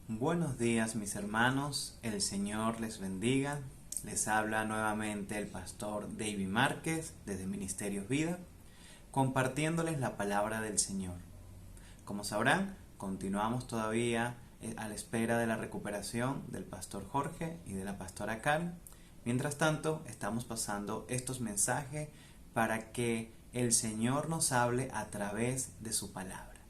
Buenos días mis hermanos, el Señor les bendiga. Les habla nuevamente el pastor David Márquez desde Ministerios Vida, compartiéndoles la palabra del Señor. Como sabrán, continuamos todavía a la espera de la recuperación del pastor Jorge y de la pastora Karen. Mientras tanto, estamos pasando estos mensajes para que el Señor nos hable a través de su palabra.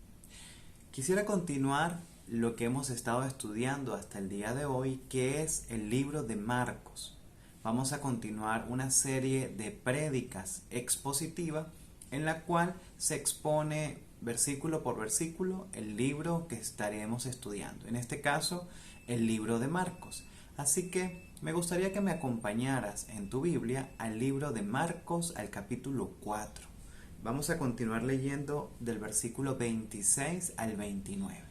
Quisiera continuar lo que hemos estado estudiando hasta el día de hoy, que es el libro de Marcos. Vamos a continuar una serie de prédicas expositivas en la cual se expone versículo por versículo el libro que estaremos estudiando. En este caso, el libro de Marcos. Así que me gustaría que me acompañaras en tu Biblia al libro de Marcos, al capítulo 4. Vamos a continuar leyendo del versículo 26 al 29.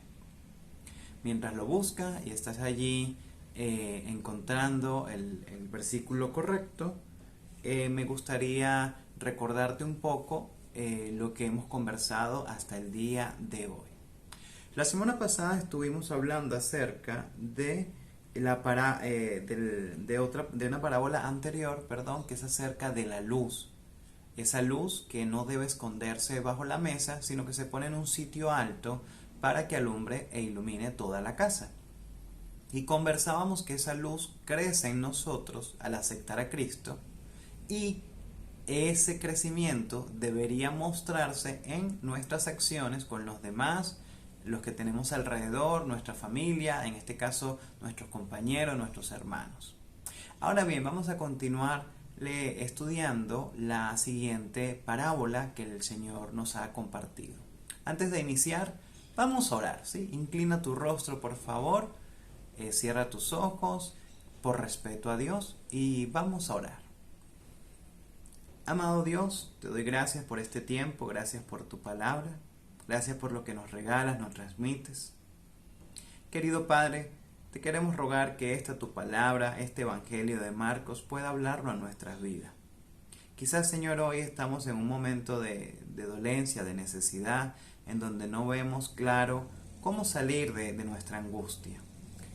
Mientras lo buscas y estás allí encontrando el versículo correcto, me gustaría recordarte un poco lo que hemos conversado hasta el día de hoy. La semana pasada estuvimos hablando acerca de una parábola anterior, que es acerca de la luz. Esa luz que no debe esconderse bajo la mesa, sino que se pone en un sitio alto para que alumbre e ilumine toda la casa. Y conversábamos que esa luz crece en nosotros al aceptar a Cristo, y ese crecimiento debería mostrarse en nuestras acciones con los demás, los que tenemos alrededor, nuestra familia, en este caso nuestros compañeros, nuestros hermanos. Ahora bien, vamos a continuar estudiando la siguiente parábola que el Señor nos ha compartido. Antes de iniciar, vamos a orar, ¿sí? Inclina tu rostro, por favor, cierra tus ojos, por respeto a Dios, y vamos a orar. Amado Dios, te doy gracias por este tiempo, gracias por tu palabra, gracias por lo que nos regalas, nos transmites. Querido Padre, te queremos rogar que esta tu palabra, este evangelio de Marcos, pueda hablarlo a nuestras vidas. Quizás, Señor, hoy estamos en un momento de dolencia, de necesidad, en donde no vemos claro cómo salir de nuestra angustia.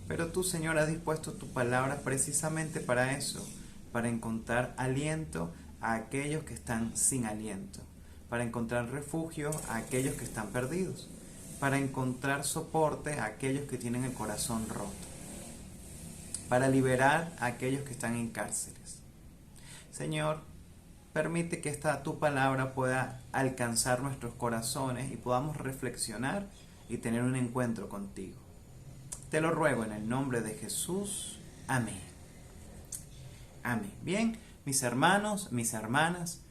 Pero tú, Señor, has dispuesto tu palabra precisamente para eso, para encontrar aliento a aquellos que están sin aliento, para encontrar refugio a aquellos que están perdidos, para encontrar soporte a aquellos que tienen el corazón roto, para liberar a aquellos que están en cárceles. Señor, permite que esta tu palabra pueda alcanzar nuestros corazones y podamos reflexionar y tener un encuentro contigo. Te lo ruego en el nombre de Jesús. Amén. Amén. Bien, mis hermanos, mis hermanas,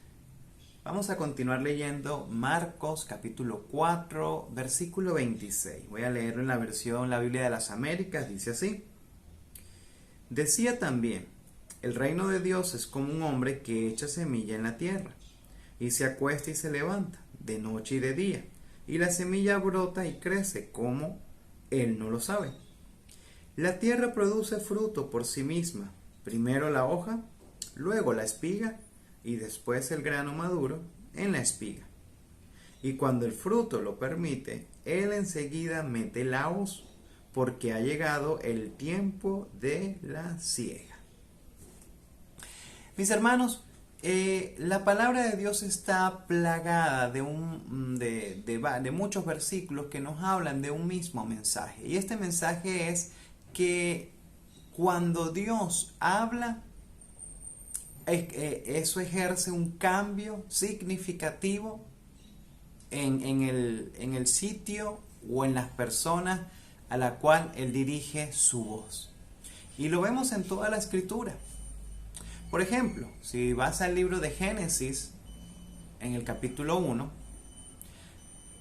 vamos a continuar leyendo Marcos capítulo 4, versículo 26. Voy a leerlo en la versión La Biblia de las Américas, dice así. Decía también: el reino de Dios es como un hombre que echa semilla en la tierra, y se acuesta y se levanta, de noche y de día, y la semilla brota y crece, como él no lo sabe. La tierra produce fruto por sí misma, primero la hoja, luego la espiga, y después el grano maduro en la espiga. Y cuando el fruto lo permite, él enseguida mete la hoz, porque ha llegado el tiempo de la siega. Mis hermanos, la palabra de Dios está plagada de muchos versículos que nos hablan de un mismo mensaje. Y este mensaje es que cuando Dios habla, eso ejerce un cambio significativo en el sitio o en las personas a la cual Él dirige su voz. Y lo vemos en toda la Escritura. Por ejemplo, si vas al libro de Génesis, en el capítulo 1,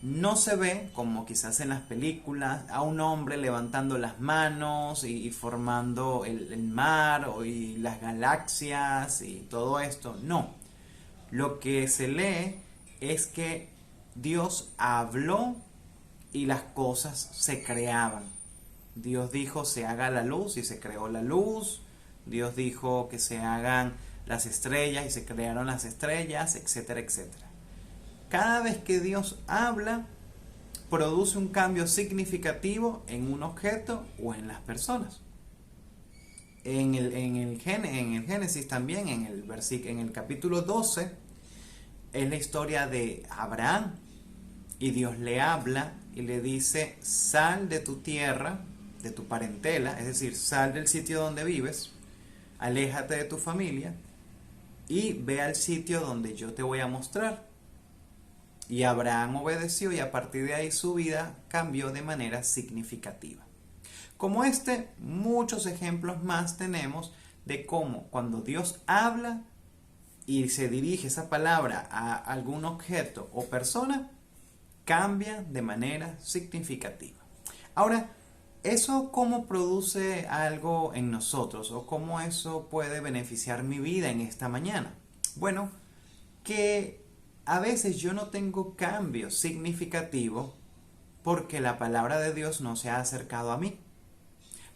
no se ve, como quizás en las películas, a un hombre levantando las manos y formando el mar y las galaxias y todo esto. No. Lo que se lee es que Dios habló y las cosas se creaban. Dios dijo: se haga la luz, y se creó la luz. Dios dijo que se hagan las estrellas y se crearon las estrellas, etcétera, etcétera. Cada vez que Dios habla, produce un cambio significativo en un objeto o en las personas. En el Génesis también, en el capítulo 12, es la historia de Abraham. Y Dios le habla y le dice: sal de tu tierra, de tu parentela, es decir, sal del sitio donde vives, aléjate de tu familia y ve al sitio donde yo te voy a mostrar. Y Abraham obedeció, y a partir de ahí su vida cambió de manera significativa. Como muchos ejemplos más tenemos de cómo cuando Dios habla y se dirige esa palabra a algún objeto o persona, cambia de manera significativa. Ahora, ¿eso cómo produce algo en nosotros? ¿O cómo eso puede beneficiar mi vida en esta mañana? Bueno, que a veces yo no tengo cambio significativo porque la palabra de Dios no se ha acercado a mí.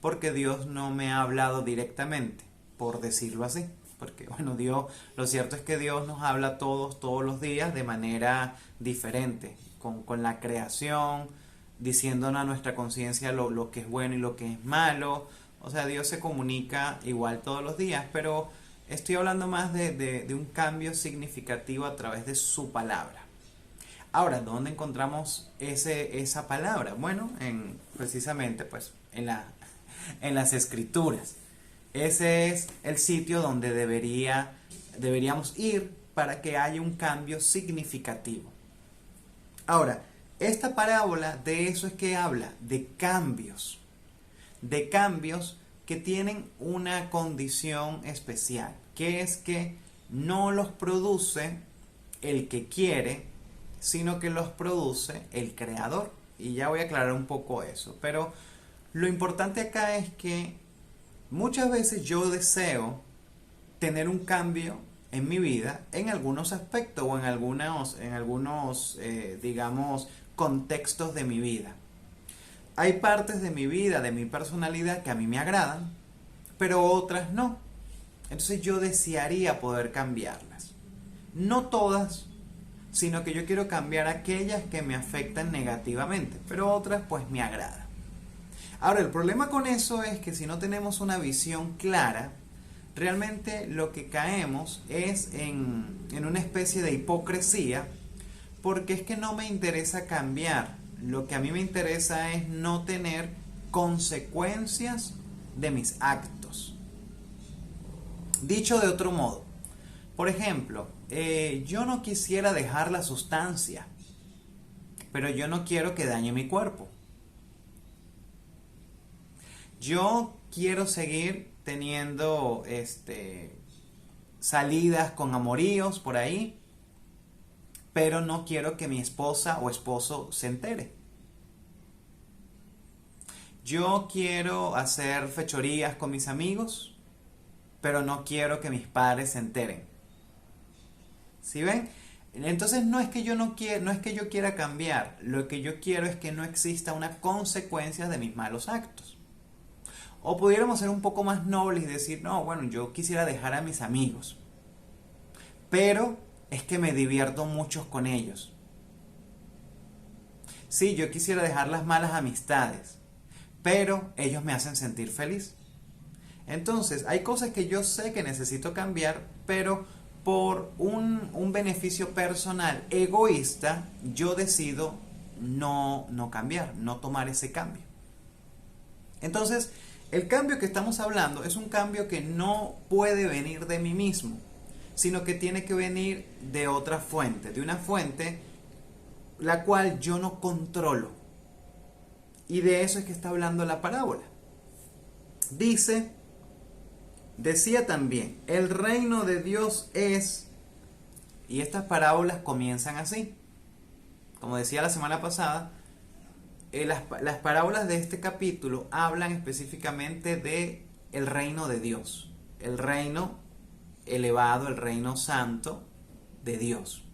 Porque Dios no me ha hablado directamente, por decirlo así. Porque, bueno, lo cierto es que Dios nos habla todos los días de manera diferente, con la creación, diciéndonos a nuestra conciencia lo que es bueno y lo que es malo. O sea, Dios se comunica igual todos los días, pero estoy hablando más de un cambio significativo a través de su palabra. Ahora, ¿dónde encontramos esa palabra? Bueno, precisamente pues en las Escrituras. Ese es el sitio donde deberíamos ir para que haya un cambio significativo. Ahora, esta parábola de eso es que habla, de cambios que tienen una condición especial, que es que no los produce el que quiere, sino que los produce el creador. Y ya voy a aclarar un poco eso, pero lo importante acá es que muchas veces yo deseo tener un cambio en mi vida en algunos aspectos o en algunos digamos, contextos de mi vida. Hay partes de mi vida, de mi personalidad que a mí me agradan, pero otras no. Entonces yo desearía poder cambiarlas. No todas, sino que yo quiero cambiar aquellas que me afectan negativamente, pero otras pues me agradan. Ahora, el problema con eso es que si no tenemos una visión clara, realmente lo que caemos es en una especie de hipocresía, porque es que no me interesa cambiar. Lo que a mí me interesa es no tener consecuencias de mis actos. Dicho de otro modo, por ejemplo, yo no quisiera dejar la sustancia, pero yo no quiero que dañe mi cuerpo. Yo quiero seguir teniendo salidas con amoríos por ahí, pero no quiero que mi esposa o esposo se entere. Yo quiero hacer fechorías con mis amigos, pero no quiero que mis padres se enteren. ¿Sí ven? Entonces no es que yo quiera cambiar, lo que yo quiero es que no exista una consecuencia de mis malos actos. O pudiéramos ser un poco más nobles y decir, no, bueno, yo quisiera dejar a mis amigos, pero es que me divierto mucho con ellos. Sí, yo quisiera dejar las malas amistades, pero ellos me hacen sentir feliz. Entonces, hay cosas que yo sé que necesito cambiar, pero por un beneficio personal egoísta, yo decido no cambiar, no tomar ese cambio. Entonces, el cambio que estamos hablando es un cambio que no puede venir de mí mismo, sino que tiene que venir de otra fuente, de una fuente la cual yo no controlo. Y de eso es que está hablando la parábola. Decía también, el reino de Dios es, y estas parábolas comienzan así. Como decía la semana pasada, las parábolas de este capítulo hablan específicamente de el reino de Dios, el reino elevado, el reino santo de Dios.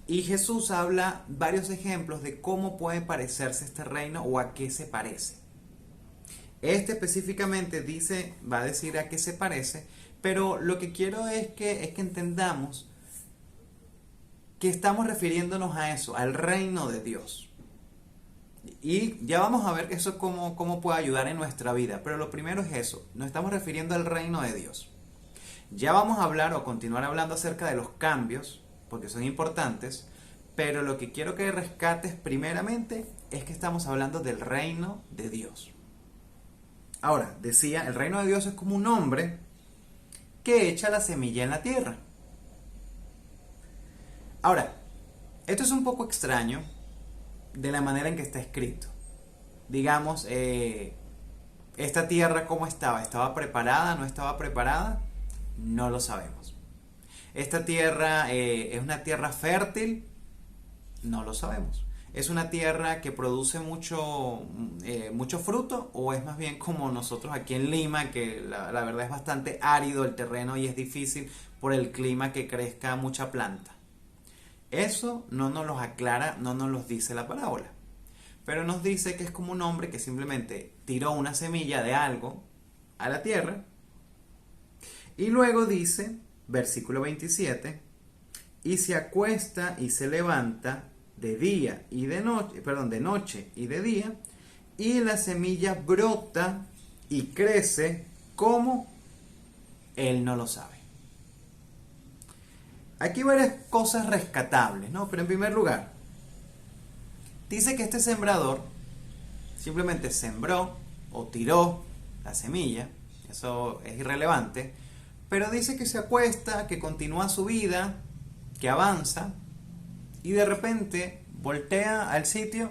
Y Jesús habla varios ejemplos de cómo puede parecerse este reino o a qué se parece. Específicamente va a decir a qué se parece, pero lo que quiero es que entendamos que estamos refiriéndonos a eso, al reino de Dios. Y ya vamos a ver eso cómo puede ayudar en nuestra vida. Pero lo primero es eso, nos estamos refiriendo al reino de Dios. Ya vamos a hablar o continuar hablando acerca de los cambios, porque son importantes, pero lo que quiero que rescates primeramente es que estamos hablando del reino de Dios. Ahora, decía, el reino de Dios es como un hombre que echa la semilla en la tierra. Ahora, esto es un poco extraño de la manera en que está escrito. Digamos, esta tierra cómo estaba, ¿estaba preparada? ¿No estaba preparada? No lo sabemos. ¿Esta tierra es una tierra fértil? No lo sabemos. ¿Es una tierra que produce mucho fruto? ¿O es más bien como nosotros aquí en Lima, que la verdad es bastante árido el terreno y es difícil por el clima que crezca mucha planta? Eso no nos los aclara, no nos los dice la parábola. Pero nos dice que es como un hombre que simplemente tiró una semilla de algo a la tierra. Y luego dice, versículo 27, y se acuesta y se levanta de día y de noche, perdón, de noche y de día, y la semilla brota y crece como él no lo sabe. Aquí hay varias cosas rescatables, ¿no? Pero en primer lugar, dice que este sembrador simplemente sembró o tiró la semilla, eso es irrelevante, pero dice que se acuesta, que continúa su vida, que avanza, y de repente voltea al sitio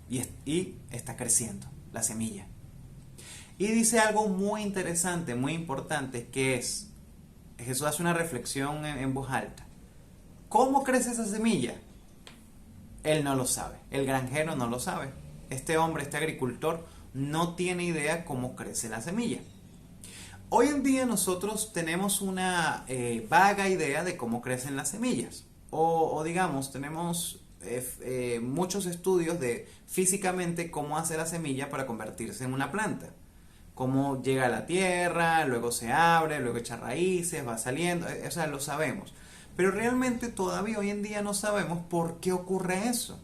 y está creciendo la semilla. Y dice algo muy interesante, muy importante, que es, Jesús hace una reflexión en voz alta. ¿Cómo crece esa semilla? Él no lo sabe, el granjero no lo sabe. Este hombre, este agricultor, no tiene idea cómo crece la semilla. Hoy en día nosotros tenemos una vaga idea de cómo crecen las semillas. O digamos, tenemos muchos estudios de físicamente cómo hace la semilla para convertirse en una planta. Cómo llega a la tierra, luego se abre, luego echa raíces, va saliendo, o sea, lo sabemos. Pero realmente todavía hoy en día no sabemos por qué ocurre eso.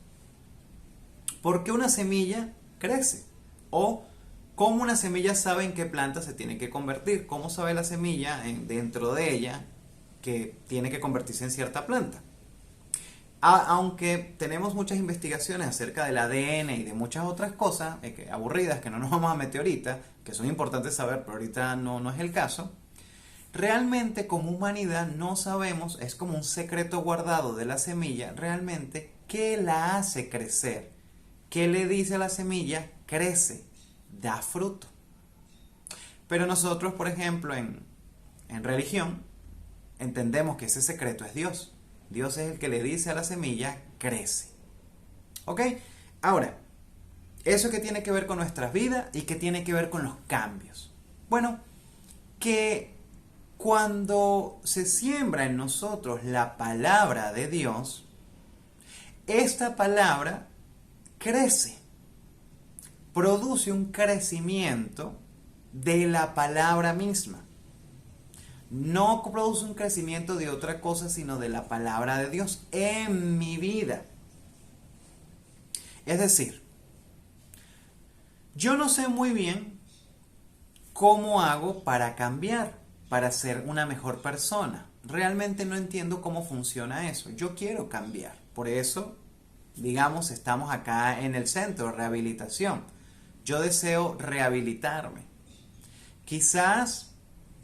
¿Por qué una semilla crece? O cómo una semilla sabe en qué planta se tiene que convertir. ¿Cómo sabe la semilla dentro de ella que tiene que convertirse en cierta planta? Aunque tenemos muchas investigaciones acerca del ADN y de muchas otras cosas aburridas que no nos vamos a meter ahorita, que son importantes saber, pero ahorita no es el caso, realmente como humanidad no sabemos, es como un secreto guardado de la semilla, realmente qué la hace crecer, qué le dice a la semilla, crece, da fruto. Pero nosotros, por ejemplo, en religión, entendemos que ese secreto es Dios. Dios es el que le dice a la semilla, crece. ¿Ok? Ahora, ¿eso qué tiene que ver con nuestras vidas y qué tiene que ver con los cambios? Bueno, que cuando se siembra en nosotros la palabra de Dios, esta palabra crece, produce un crecimiento de la palabra misma. No produce un crecimiento de otra cosa, sino de la palabra de Dios en mi vida. Es decir, yo no sé muy bien cómo hago para cambiar, para ser una mejor persona. Realmente no entiendo cómo funciona eso. Yo quiero cambiar. Por eso, digamos, estamos acá en el centro de rehabilitación. Yo deseo rehabilitarme. Quizás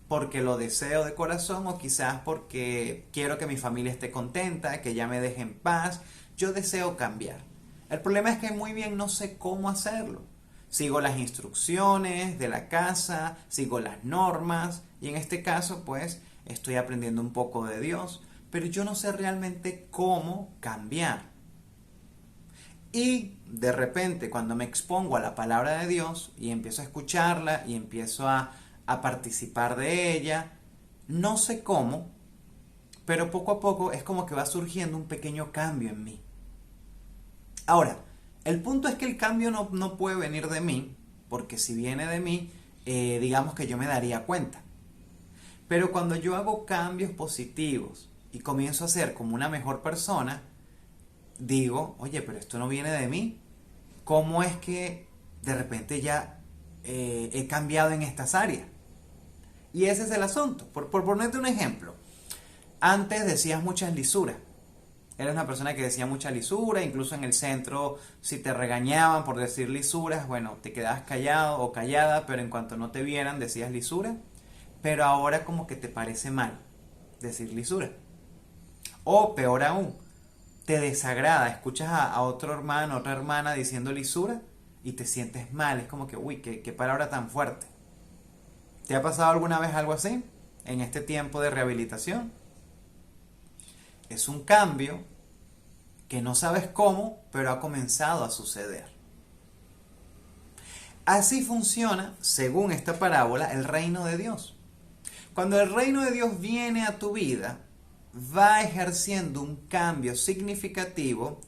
porque lo deseo de corazón o quizás porque quiero que mi familia esté contenta, que ya me deje en paz. Yo deseo cambiar. El problema es que muy bien no sé cómo hacerlo. Sigo las instrucciones de la casa, sigo las normas y en este caso pues estoy aprendiendo un poco de Dios, pero yo no sé realmente cómo cambiar. Y de repente cuando me expongo a la palabra de Dios y empiezo a escucharla y empiezo a participar de ella, no sé cómo, pero poco a poco es como que va surgiendo un pequeño cambio en mí. Ahora, el punto es que el cambio no puede venir de mí, porque si viene de mí, digamos que yo me daría cuenta. Pero cuando yo hago cambios positivos y comienzo a ser como una mejor persona, digo, oye, pero esto no viene de mí, ¿cómo es que de repente ya he cambiado en estas áreas? Y ese es el asunto. Por ponerte un ejemplo, antes decías muchas lisuras. Eres una persona que decía mucha lisura, incluso en el centro, si te regañaban por decir lisuras, bueno, te quedabas callado o callada, pero en cuanto no te vieran decías lisura. Pero ahora como que te parece mal decir lisura. O peor aún, te desagrada, escuchas a otro hermano, otra hermana diciendo lisura y te sientes mal. Es como que, uy, qué palabra tan fuerte. ¿Te ha pasado alguna vez algo así en este tiempo de rehabilitación? Es un cambio que no sabes cómo, pero ha comenzado a suceder. Así funciona, según esta parábola, el reino de Dios. Cuando el reino de Dios viene a tu vida, va ejerciendo un cambio significativo,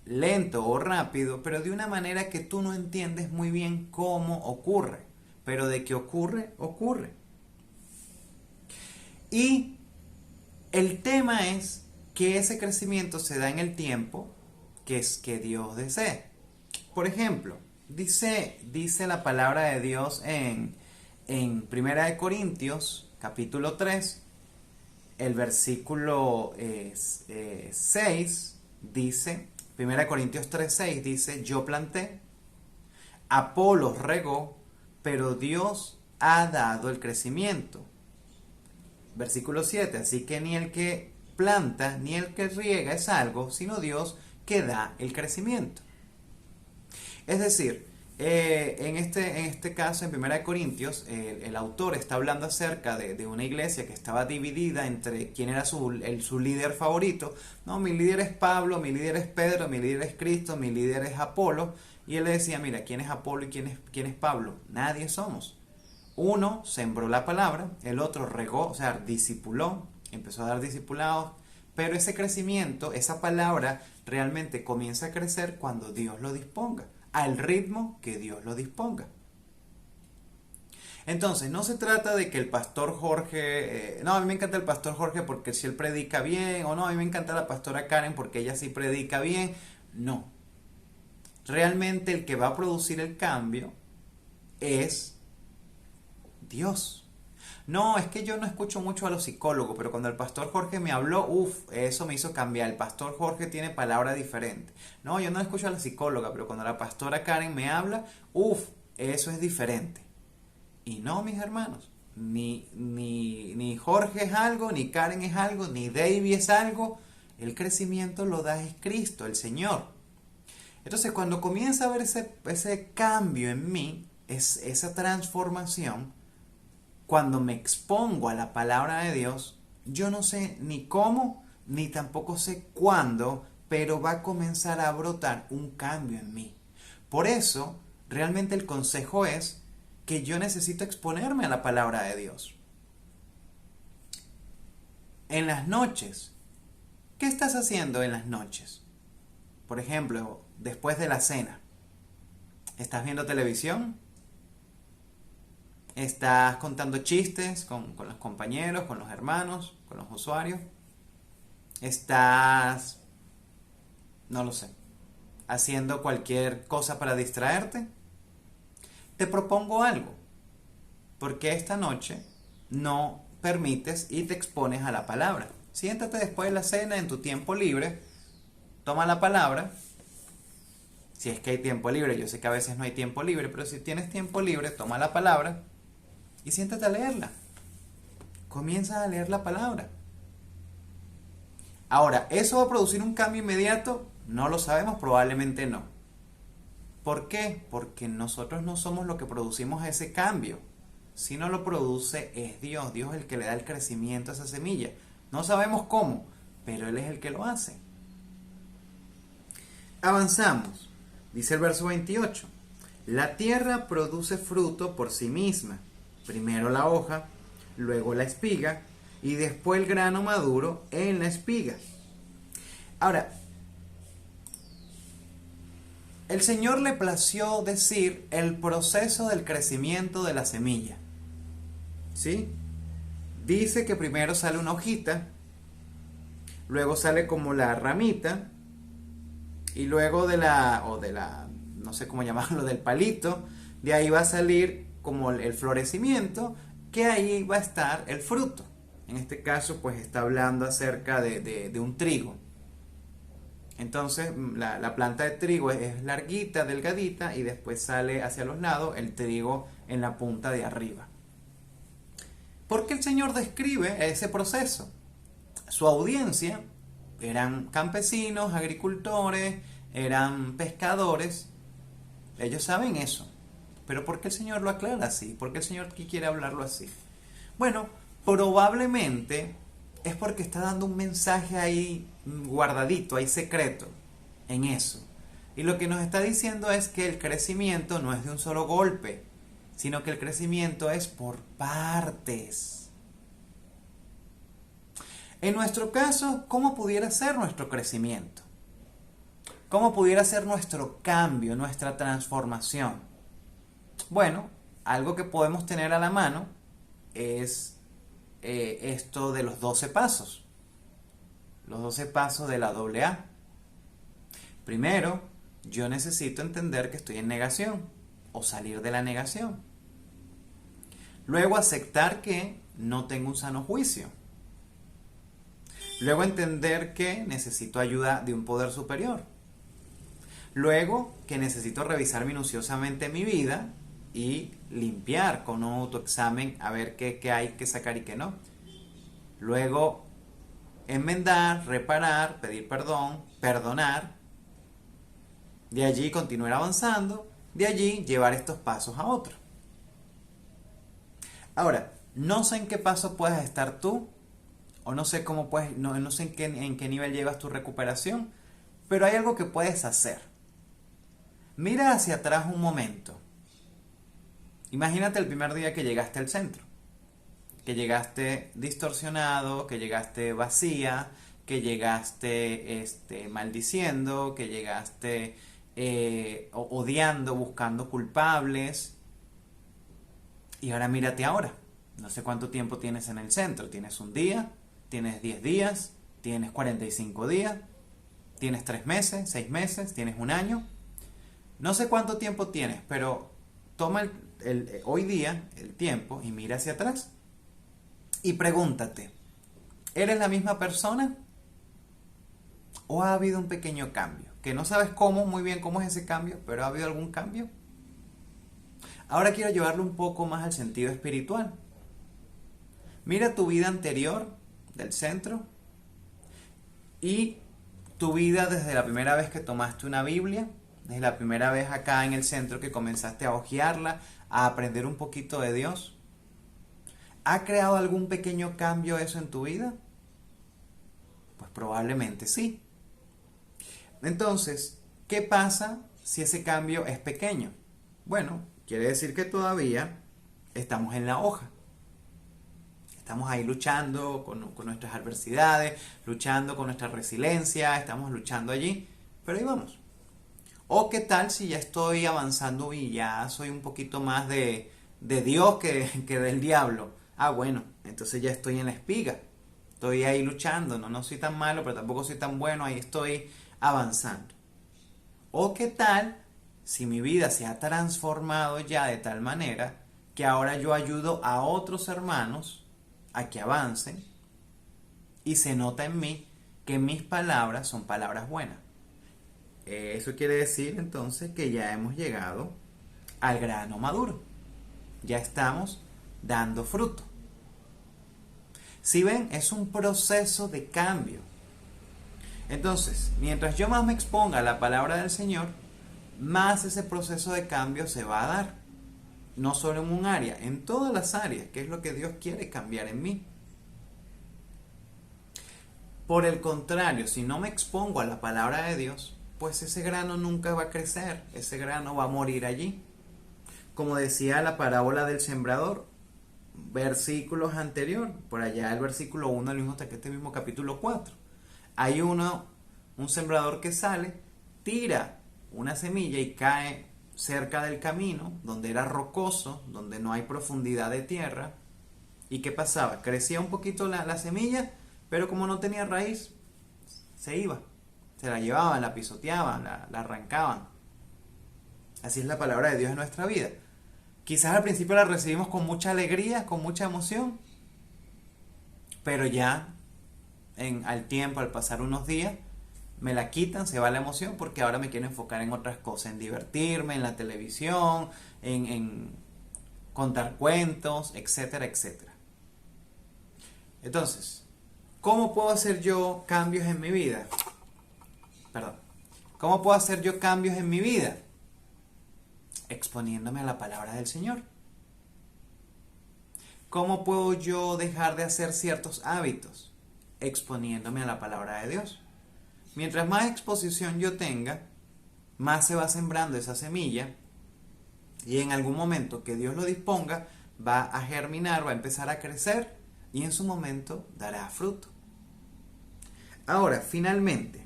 lento o rápido, pero de una manera que tú no entiendes muy bien cómo ocurre. Pero de que ocurre, ocurre. Y el tema es que ese crecimiento se da en el tiempo que es que Dios desee. Por ejemplo, dice la palabra de Dios en 1 Corintios, capítulo 3, el versículo 6, dice, 1 Corintios 3, 6, dice, yo planté, Apolos regó, pero Dios ha dado el crecimiento. Versículo 7, así que ni el que planta ni el que riega es algo, sino Dios que da el crecimiento. Es decir, en este caso, en 1 Corintios, el autor está hablando acerca de una iglesia que estaba dividida entre quién era su líder favorito. No, mi líder es Pablo, mi líder es Pedro, mi líder es Cristo, mi líder es Apolo. Y él le decía, mira, ¿quién es Apolo y quién es Pablo? Nadie somos. Uno sembró la palabra, el otro regó, o sea, discipuló, empezó a dar discipulados, pero ese crecimiento, esa palabra realmente comienza a crecer cuando Dios lo disponga, al ritmo que Dios lo disponga. Entonces, no se trata de que el pastor Jorge, no, a mí me encanta el pastor Jorge porque si él predica bien, o no, a mí me encanta la pastora Karen porque ella sí predica bien. No. Realmente el que va a producir el cambio es Dios. No, es que yo no escucho mucho a los psicólogos, pero cuando el pastor Jorge me habló, eso me hizo cambiar. El pastor Jorge tiene palabra diferente. No, yo no escucho a la psicóloga, pero cuando la pastora Karen me habla, eso es diferente. Y no, mis hermanos, ni Jorge es algo, ni Karen es algo, ni David es algo. El crecimiento lo da es Cristo, el Señor. Entonces, cuando comienza a ver ese cambio en mí, esa transformación, cuando me expongo a la palabra de Dios, yo no sé ni cómo, ni tampoco sé cuándo, pero va a comenzar a brotar un cambio en mí. Por eso, realmente el consejo es que yo necesito exponerme a la palabra de Dios. En las noches, ¿qué estás haciendo en las noches? Por ejemplo, después de la cena, ¿estás viendo televisión? ¿Estás contando chistes con los compañeros, con los hermanos, con los usuarios? ¿Estás, no lo sé, haciendo cualquier cosa para distraerte? Te propongo algo, porque esta noche no permites y te expones a la palabra. Siéntate después de la cena en tu tiempo libre, toma la palabra. Si es que hay tiempo libre, yo sé que a veces no hay tiempo libre, pero si tienes tiempo libre, toma la palabra y siéntate a leerla. Comienza a leer la palabra. Ahora, ¿eso va a producir un cambio inmediato? No lo sabemos, probablemente no. ¿Por qué? Porque nosotros no somos lo que producimos ese cambio. Si no lo produce es Dios. Dios es el que le da el crecimiento a esa semilla. No sabemos cómo, pero Él es el que lo hace. Avanzamos. Dice el verso 28. La tierra produce fruto por sí misma. Primero la hoja, luego la espiga y después el grano maduro en la espiga. Ahora, el Señor le plació decir el proceso del crecimiento de la semilla. ¿Sí? Dice que primero sale una hojita, luego sale como la ramita, y luego no sé cómo llamarlo, del palito, de ahí va a salir como el florecimiento, que ahí va a estar el fruto. En este caso, pues está hablando acerca de un trigo. Entonces, la planta de trigo es larguita, delgadita, y después sale hacia los lados el trigo en la punta de arriba. ¿Por qué el Señor describe ese proceso? Su audiencia eran campesinos, agricultores, eran pescadores. Ellos saben eso. Pero ¿por qué el Señor lo aclara así? ¿Por qué el Señor quiere hablarlo así? Bueno, probablemente es porque está dando un mensaje ahí guardadito, ahí secreto, en eso. Y lo que nos está diciendo es que el crecimiento no es de un solo golpe, sino que el crecimiento es por partes. En nuestro caso, ¿cómo pudiera ser nuestro crecimiento? ¿Cómo pudiera ser nuestro cambio, nuestra transformación? Bueno, algo que podemos tener a la mano es esto de los 12 pasos. Los 12 pasos de la AA. Primero, yo necesito entender que estoy en negación o salir de la negación. Luego, aceptar que no tengo un sano juicio. Luego, entender que necesito ayuda de un poder superior. Luego, que necesito revisar minuciosamente mi vida y limpiar con un autoexamen a ver qué hay que sacar y qué no. Luego, enmendar, reparar, pedir perdón, perdonar. De allí continuar avanzando. De allí llevar estos pasos a otro. Ahora, no sé en qué paso puedes estar tú, o no sé cómo puedes, no sé en qué nivel llevas tu recuperación, pero hay algo que puedes hacer. Mira hacia atrás un momento. Imagínate el primer día que llegaste al centro, que llegaste distorsionado, que llegaste vacía, que llegaste maldiciendo, que llegaste odiando, buscando culpables. Y ahora mírate ahora. No sé cuánto tiempo tienes en el centro. ¿Tienes un día? ¿Tienes 10 días? ¿Tienes 45 días? ¿Tienes 3 meses? ¿6 meses? ¿Tienes un año? No sé cuánto tiempo tienes, pero toma hoy día el tiempo y mira hacia atrás. Y pregúntate, ¿eres la misma persona? ¿O ha habido un pequeño cambio? Que no sabes muy bien cómo es ese cambio, pero ¿ha habido algún cambio? Ahora quiero llevarlo un poco más al sentido espiritual. Mira tu vida anterior del centro y tu vida desde la primera vez que tomaste una Biblia, desde la primera vez acá en el centro que comenzaste a hojearla, a aprender un poquito de Dios. ¿Ha creado algún pequeño cambio eso en tu vida? Pues probablemente sí. Entonces, ¿qué pasa si ese cambio es pequeño? Bueno, quiere decir que todavía estamos en la hoja. Estamos ahí luchando con nuestras adversidades, luchando con nuestra resiliencia, estamos luchando allí, pero ahí vamos. O qué tal si ya estoy avanzando y ya soy un poquito más de Dios que del diablo. Ah, bueno, entonces ya estoy en la espiga. Estoy ahí luchando, no soy tan malo, pero tampoco soy tan bueno, ahí estoy avanzando. O qué tal si mi vida se ha transformado ya de tal manera que ahora yo ayudo a otros hermanos a que avancen y se nota en mí que mis palabras son palabras buenas. Eso quiere decir entonces que ya hemos llegado al grano maduro. Ya estamos dando fruto. Si ven, es un proceso de cambio. Entonces, mientras yo más me exponga a la palabra del Señor, más ese proceso de cambio se va a dar. No solo en un área, en todas las áreas, que es lo que Dios quiere cambiar en mí. Por el contrario, si no me expongo a la palabra de Dios, pues ese grano nunca va a crecer, ese grano va a morir allí. Como decía la parábola del sembrador, versículos anterior, por allá el versículo 1 del mismo, hasta que este mismo capítulo 4. Hay un sembrador que sale, tira una semilla y cae cerca del camino, donde era rocoso, donde no hay profundidad de tierra. ¿Y qué pasaba? Crecía un poquito la semilla, pero como no tenía raíz, se iba. Se la llevaban, la pisoteaban, la arrancaban. Así es la palabra de Dios en nuestra vida. Quizás al principio la recibimos con mucha alegría, con mucha emoción, pero ya al tiempo, al pasar unos días, me la quitan, se va la emoción porque ahora me quiero enfocar en otras cosas, en divertirme, en la televisión, en contar cuentos, etcétera, etcétera. Entonces, ¿cómo puedo hacer yo cambios en mi vida? Perdón. ¿Cómo puedo hacer yo cambios en mi vida? Exponiéndome a la palabra del Señor. ¿Cómo puedo yo dejar de hacer ciertos hábitos? Exponiéndome a la palabra de Dios. Mientras más exposición yo tenga, más se va sembrando esa semilla y en algún momento que Dios lo disponga, va a germinar, va a empezar a crecer y en su momento dará fruto. Ahora, finalmente,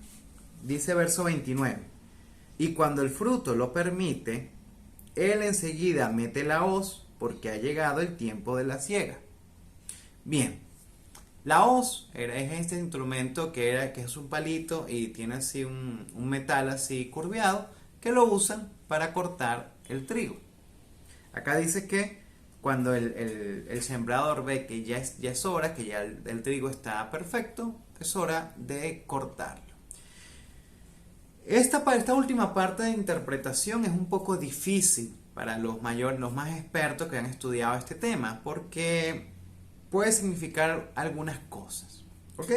dice verso 29, y cuando el fruto lo permite, él enseguida mete la hoz porque ha llegado el tiempo de la siega. Bien, la hoz es este instrumento que es un palito y tiene así un metal así curviado que lo usan para cortar el trigo. Acá dice que cuando el sembrador ve que ya es hora, que ya el trigo está perfecto, es hora de cortarlo. Esta última parte de interpretación es un poco difícil para los más expertos que han estudiado este tema, porque puede significar algunas cosas, ¿ok?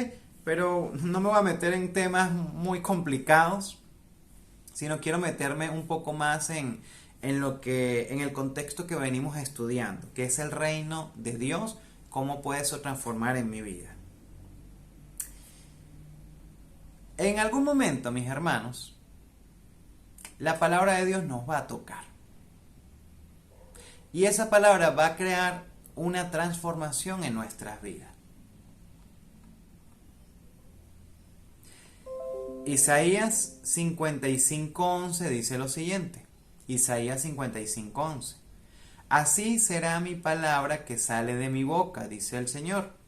Pero no me voy a meter en temas muy complicados, sino quiero meterme un poco más en el contexto que venimos estudiando, que es el reino de Dios, cómo puede eso transformar en mi vida. En algún momento, mis hermanos, la palabra de Dios nos va a tocar. Y esa palabra va a crear una transformación en nuestras vidas. Isaías 55:11 dice lo siguiente. Isaías 55:11. Así será mi palabra que sale de mi boca, dice el Señor.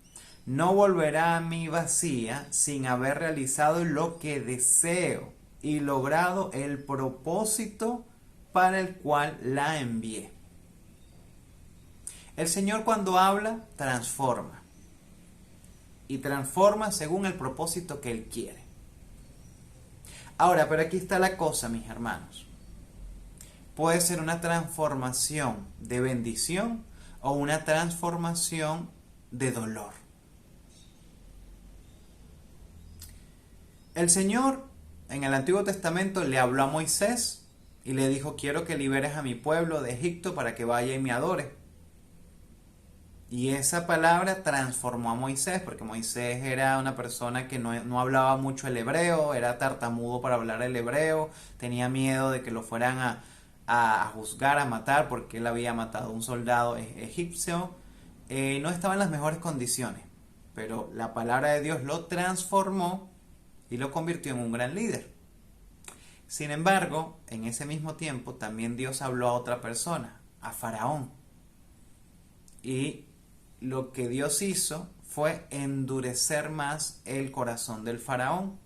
No volverá a mí vacía sin haber realizado lo que deseo y logrado el propósito para el cual la envié. El Señor cuando habla, transforma. Y transforma según el propósito que Él quiere. Ahora, pero aquí está la cosa, mis hermanos. Puede ser una transformación de bendición o una transformación de dolor. El Señor en el Antiguo Testamento le habló a Moisés y le dijo: quiero que liberes a mi pueblo de Egipto para que vaya y me adore. Y esa palabra transformó a Moisés, porque Moisés era una persona que no hablaba mucho el hebreo, era tartamudo para hablar el hebreo, tenía miedo de que lo fueran a juzgar, a matar, porque él había matado a un soldado egipcio. No estaba en las mejores condiciones, pero la palabra de Dios lo transformó y lo convirtió en un gran líder. Sin embargo, en ese mismo tiempo también Dios habló a otra persona, a Faraón. Y lo que Dios hizo fue endurecer más el corazón del Faraón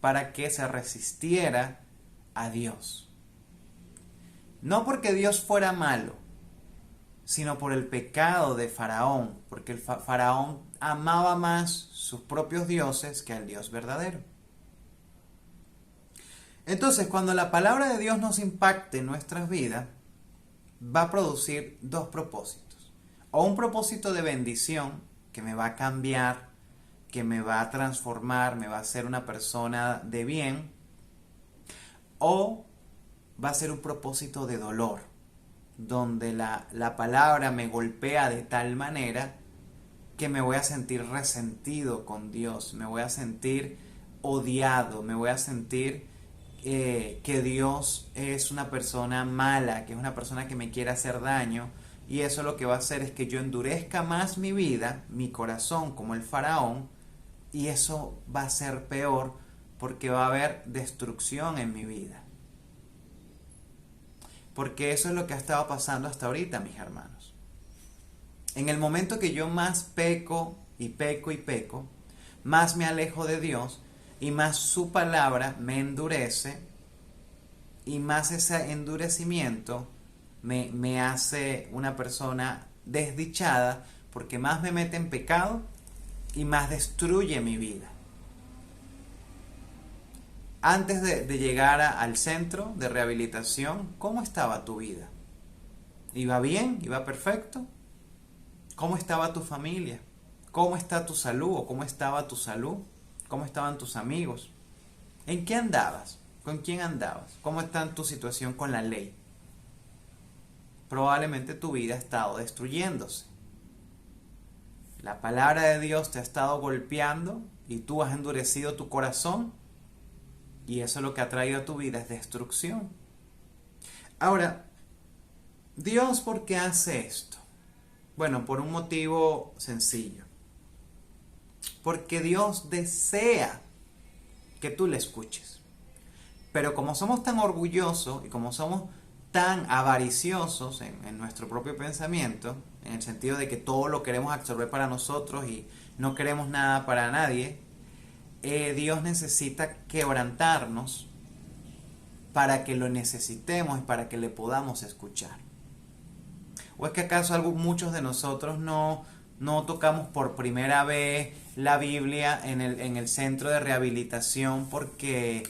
para que se resistiera a Dios. No porque Dios fuera malo, sino por el pecado de Faraón, porque el Faraón amaba más sus propios dioses que al Dios verdadero. Entonces, cuando la palabra de Dios nos impacte en nuestras vidas, va a producir dos propósitos. O un propósito de bendición que me va a cambiar, que me va a transformar, me va a hacer una persona de bien. O va a ser un propósito de dolor, donde la palabra me golpea de tal manera que me voy a sentir resentido con Dios, me voy a sentir odiado, me voy a sentir que Dios es una persona mala, que es una persona que me quiere hacer daño. Y eso lo que va a hacer es que yo endurezca más mi vida, mi corazón, como el Faraón, y eso va a ser peor porque va a haber destrucción en mi vida. Porque eso es lo que ha estado pasando hasta ahorita, mis hermanos. En el momento que yo más peco y peco y peco, más me alejo de Dios y más su palabra me endurece y más ese endurecimiento me hace una persona desdichada, porque más me mete en pecado y más destruye mi vida. Antes de llegar al centro de rehabilitación, ¿cómo estaba tu vida? ¿Iba bien? ¿Iba perfecto? ¿Cómo estaba tu familia? ¿Cómo está tu salud? ¿O cómo estaba tu salud? ¿Cómo estaban tus amigos? ¿En qué andabas? ¿Con quién andabas? ¿Cómo está tu situación con la ley? Probablemente tu vida ha estado destruyéndose. La palabra de Dios te ha estado golpeando y tú has endurecido tu corazón, y eso lo que ha traído a tu vida es destrucción. Ahora, ¿Dios por qué hace esto? Bueno, por un motivo sencillo. Porque Dios desea que tú le escuches. Pero como somos tan orgullosos y como somos tan avariciosos en nuestro propio pensamiento, en el sentido de que todo lo queremos absorber para nosotros y no queremos nada para nadie, Dios necesita quebrantarnos para que lo necesitemos y para que le podamos escuchar. ¿O es que acaso muchos de nosotros no tocamos por primera vez la Biblia en el centro de rehabilitación porque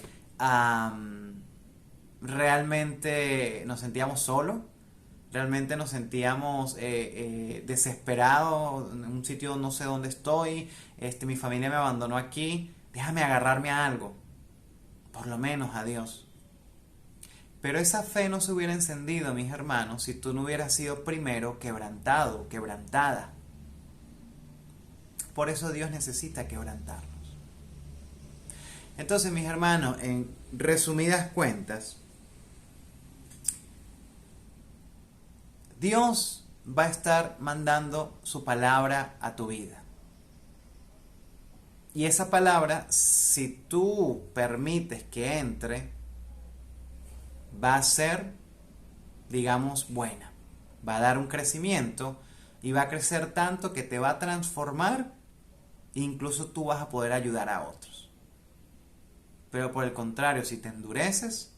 realmente nos sentíamos solos? Realmente nos sentíamos desesperados, en un sitio no sé dónde estoy, mi familia me abandonó aquí, déjame agarrarme a algo, por lo menos a Dios. Pero esa fe no se hubiera encendido, mis hermanos, si tú no hubieras sido primero quebrantado, quebrantada. Por eso Dios necesita quebrantarnos. Entonces, mis hermanos, en resumidas cuentas, Dios va a estar mandando su palabra a tu vida. Y esa palabra, si tú permites que entre, va a ser, digamos, buena. Va a dar un crecimiento y va a crecer tanto que te va a transformar, e incluso tú vas a poder ayudar a otros. Pero por el contrario, si te endureces,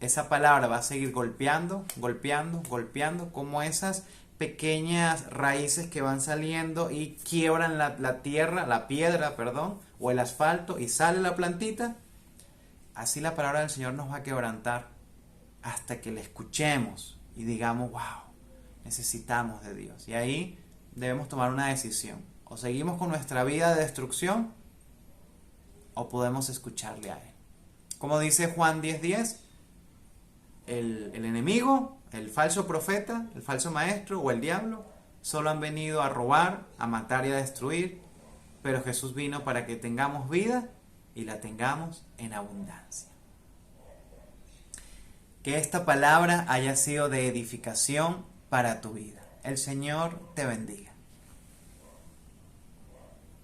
esa palabra va a seguir golpeando, golpeando, golpeando, como esas pequeñas raíces que van saliendo y quiebran la tierra, la piedra, perdón, o el asfalto, y sale la plantita. Así la palabra del Señor nos va a quebrantar hasta que le escuchemos y digamos, wow, necesitamos de Dios. Y ahí debemos tomar una decisión. O seguimos con nuestra vida de destrucción, o podemos escucharle a Él. Como dice Juan 10:10, el enemigo, el falso profeta, el falso maestro o el diablo solo han venido a robar, a matar y a destruir, pero Jesús vino para que tengamos vida y la tengamos en abundancia. Que esta palabra haya sido de edificación para tu vida. El Señor te bendiga.